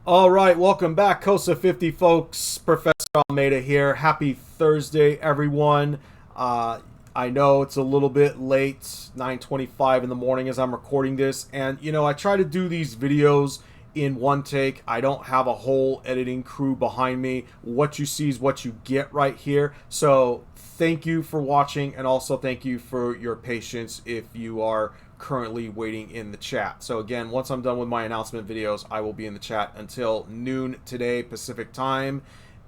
All right, welcome back, COSA 50 folks. Professor Almeida here. Happy Thursday, everyone. Uh, I know it's a little bit late, 9:25 in the morning as I'm recording this, and I try to do these videos in one take. I don't have a whole editing crew behind me. What you see is what you get right here. So thank you for watching, and also thank you for your patience if you are currently waiting in the chat. So again, once I'm done with my announcement videos, I will be in the chat until noon today Pacific time.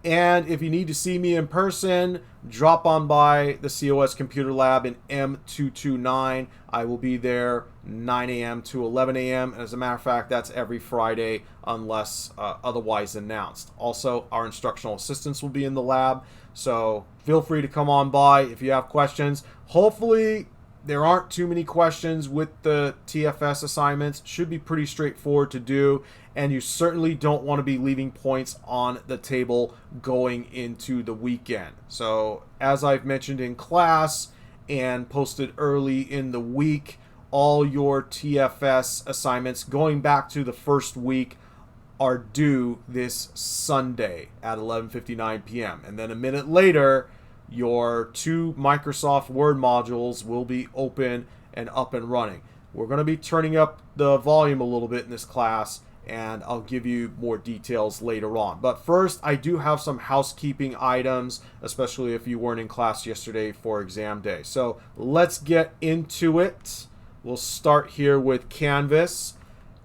And if you need to see me in person, drop on by the COS Computer Lab in M229. I will be there 9 a.m. to 11 a.m. And as a matter of fact, that's every Friday unless otherwise announced. Also, our instructional assistants will be in the lab. So feel free to come on by if you have questions. Hopefully, there aren't too many questions with the TFS assignments. Should be pretty straightforward to do, and you certainly don't want to be leaving points on the table going into the weekend. So as I've mentioned in class and posted early in the week, all your TFS assignments going back to the first week are due this Sunday at 11:59 p.m. And then a minute later, your two Microsoft Word modules will be open and up and running. We're going to be turning up the volume a little bit in this class, and I'll give you more details later on. But first, I do have some housekeeping items, especially if you weren't in class yesterday for exam day. So let's get into it. We'll start here with Canvas,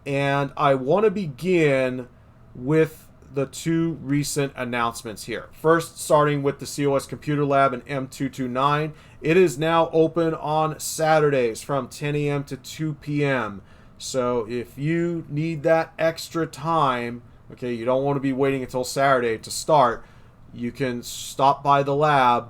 and I want to begin with the two recent announcements here. First, starting with the COS Computer Lab in M229. It is now open on Saturdays from 10 a.m. to 2 p.m. So if you need that extra time, okay, you don't want to be waiting until Saturday to start, you can stop by the lab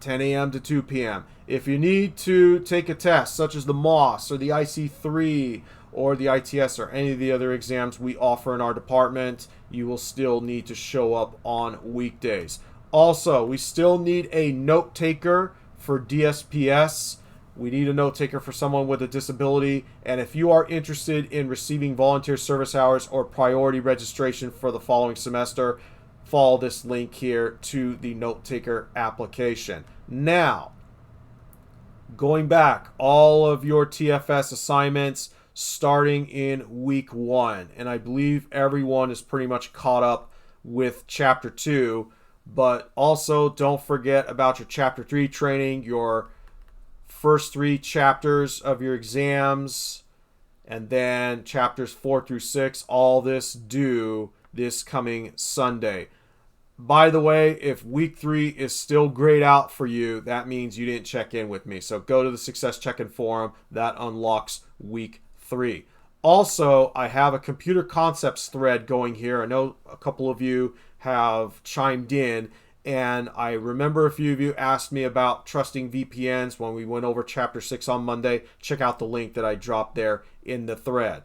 10 a.m. to 2 p.m. If you need to take a test, such as the MOS or the IC3 or the ITS or any of the other exams we offer in our department, you will still need to show up on weekdays. Also, we still need a note taker for DSPS. We need a note taker for someone with a disability. And if you are interested in receiving volunteer service hours or priority registration for the following semester, follow this link here to the note taker application. Now, going back, all of your TFS assignments starting in week 1, and I believe everyone is pretty much caught up with chapter 2, but also don't forget about your chapter 3 training, your first 3 chapters of your exams, and then chapters 4 through 6, all this due this coming Sunday. By the way, if week 3 is still grayed out for you, that means you didn't check in with me. So go to the Success Check-in forum. That unlocks week 3. Also, I have a computer concepts thread going here. I know a couple of you have chimed in, and I remember a few of you asked me about trusting VPNs when we went over chapter 6 on Monday. Check out the link that I dropped there in the thread.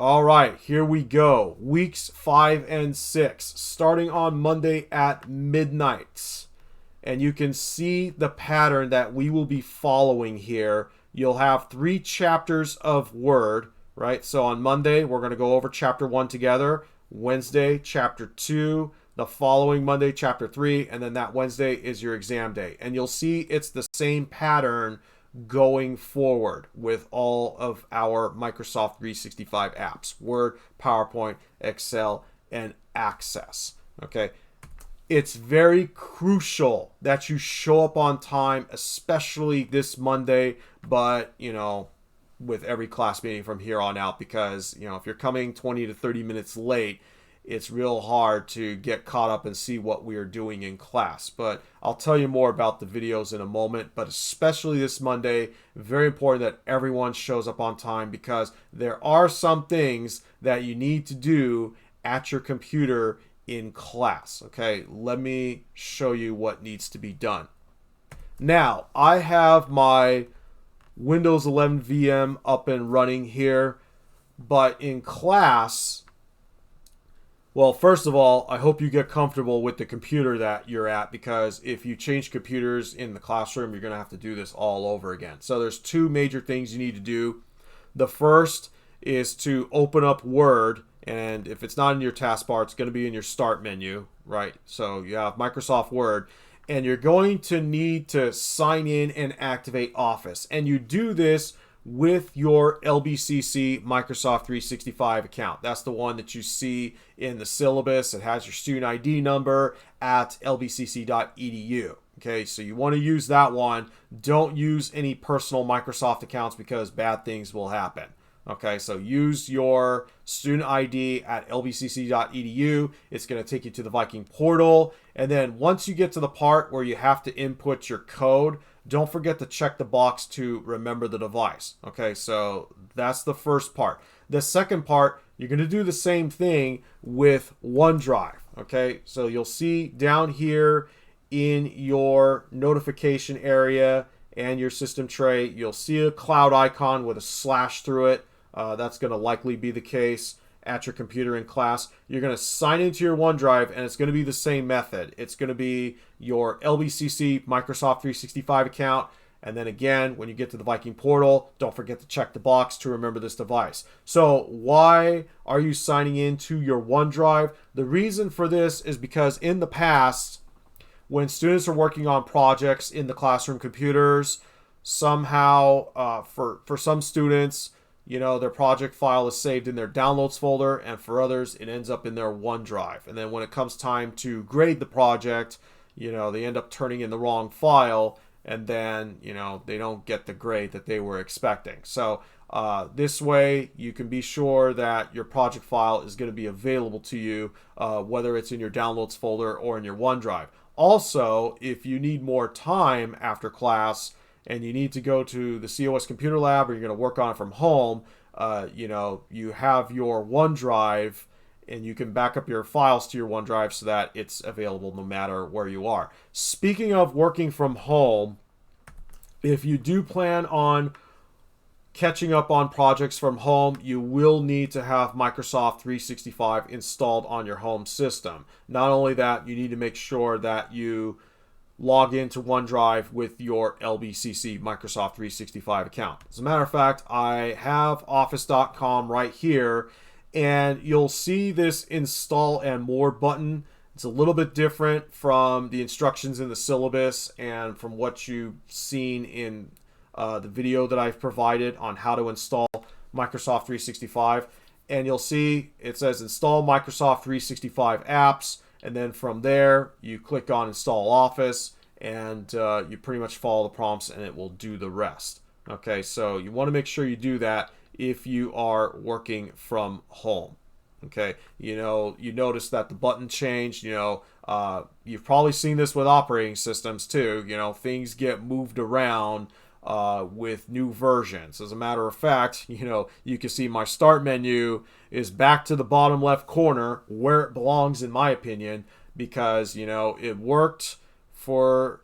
All right, here we go. Weeks 5 and 6, starting on Monday at midnight. And you can see the pattern that we will be following here. You'll have 3 chapters of Word, right? So on Monday, we're going to go over chapter 1 together. Wednesday, chapter 2. The following Monday, chapter 3. And then that Wednesday is your exam day. And you'll see it's the same pattern going forward with all of our Microsoft 365 apps. Word, PowerPoint, Excel, and Access. Okay. It's very crucial that you show up on time, especially this Monday, but, with every class meeting from here on out, because, if you're coming 20 to 30 minutes late, it's real hard to get caught up and see what we are doing in class. But I'll tell you more about the videos in a moment, but especially this Monday, very important that everyone shows up on time, because there are some things that you need to do at your computer in class. Okay, let me show you what needs to be done. Now, I have my Windows 11 VM up and running here, but in class, well, first of all, I hope you get comfortable with the computer that you're at, because if you change computers in the classroom, you're going to have to do this all over again. So there's 2 major things you need to do. The first is to open up Word And if it's not in your taskbar, it's going to be in your start menu, right? So you have Microsoft Word, and you're going to need to sign in and activate Office. And you do this with your LBCC Microsoft 365 account. That's the one that you see in the syllabus. It has your student ID number at lbcc.edu. Okay, so you want to use that one. Don't use any personal Microsoft accounts because bad things will happen. Okay, so use your student ID at lbcc.edu. It's going to take you to the Viking portal. And then once you get to the part where you have to input your code, don't forget to check the box to remember the device. Okay, so that's the first part. The second part, you're going to do the same thing with OneDrive. Okay, so you'll see down here in your notification area and your system tray, you'll see a cloud icon with a slash through it. That's going to likely be the case at your computer in class. You're going to sign into your OneDrive, and it's going to be the same method. It's going to be your LBCC Microsoft 365 account. And then again, when you get to the Viking portal, don't forget to check the box to remember this device. So why are you signing into your OneDrive? The reason for this is because in the past, when students are working on projects in the classroom computers, somehow for some students, their project file is saved in their downloads folder, and for others, it ends up in their OneDrive. And then when it comes time to grade the project, they end up turning in the wrong file, and then, they don't get the grade that they were expecting. So this way, you can be sure that your project file is going to be available to you, whether it's in your downloads folder or in your OneDrive. Also, if you need more time after class, and you need to go to the COS computer lab, or you're going to work on it from home, you have your OneDrive, and you can back up your files to your OneDrive so that it's available no matter where you are. Speaking of working from home, if you do plan on catching up on projects from home, you will need to have Microsoft 365 installed on your home system. Not only that, you need to make sure that you log into OneDrive with your LBCC Microsoft 365 account. As a matter of fact, I have office.com right here, and you'll see this install and more button. It's a little bit different from the instructions in the syllabus and from what you've seen in the video that I've provided on how to install Microsoft 365. And you'll see it says install Microsoft 365 apps. And then from there, you click on Install Office, and you pretty much follow the prompts, and it will do the rest. Okay, so you want to make sure you do that if you are working from home. Okay, you notice that the button changed. You've probably seen this with operating systems too. Things get moved around with new versions. As a matter of fact, you can see my start menu is back to the bottom left corner where it belongs, in my opinion, because it worked for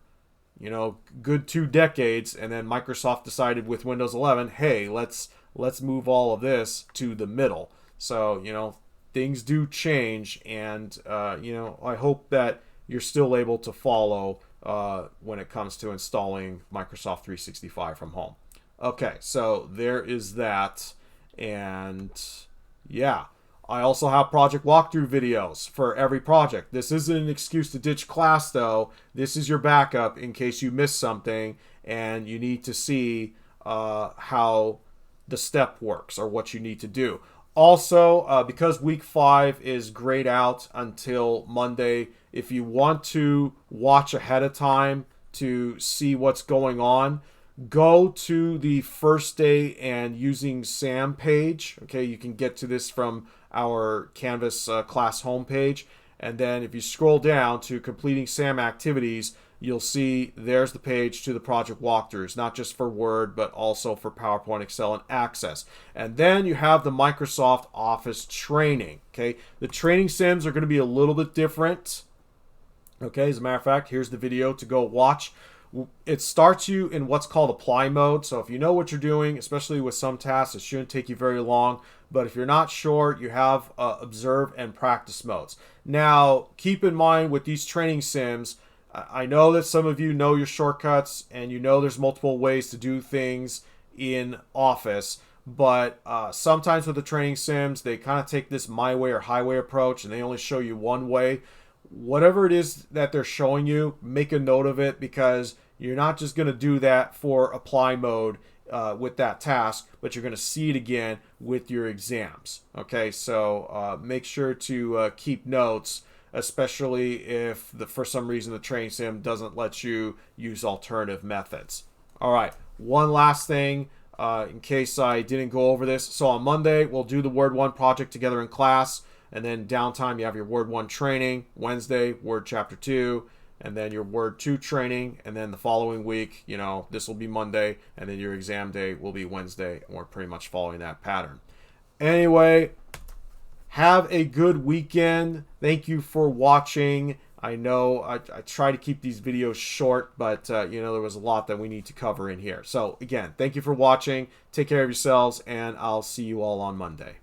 good 2 decades, and then Microsoft decided with Windows 11, hey, let's move all of this to the middle. So things do change, and I hope that you're still able to follow when it comes to installing Microsoft 365 from home. Okay, so there is that. And yeah, I also have project walkthrough videos for every project. This isn't an excuse to ditch class, though. This is your backup in case you miss something and you need to see how the step works or what you need to do. Also, because week 5 is grayed out until Monday, if you want to watch ahead of time to see what's going on, go to the first day and using SAM page. Okay, you can get to this from our Canvas class homepage. And then if you scroll down to completing SAM activities, you'll see there's the page to the project walkthroughs, not just for Word, but also for PowerPoint, Excel, and Access. And then you have the Microsoft Office training. Okay, the training sims are going to be a little bit different. Okay, as a matter of fact, here's the video to go watch. It starts you in what's called apply mode. So if you know what you're doing, especially with some tasks, it shouldn't take you very long. But if you're not sure, you have observe and practice modes. Now, keep in mind with these training sims, I know that some of you know your shortcuts and you know there's multiple ways to do things in Office. But sometimes with the training sims, they kind of take this my way or highway approach, and they only show you one way. Whatever it is that they're showing you, make a note of it, because you're not just going to do that for apply mode with that task, but you're going to see it again with your exams. Okay, so make sure to keep notes, especially if for some reason the training sim doesn't let you use alternative methods. All right, one last thing in case I didn't go over this. So on Monday, we'll do the Word 1 project together in class, and then downtime, you have your Word 1 training. Wednesday, Word Chapter 2, and then your Word 2 training, and then the following week, this will be Monday, and then your exam day will be Wednesday, and we're pretty much following that pattern. Anyway, have a good weekend. Thank you for watching. I know I try to keep these videos short, but there was a lot that we need to cover in here. So again, thank you for watching. Take care of yourselves, and I'll see you all on Monday.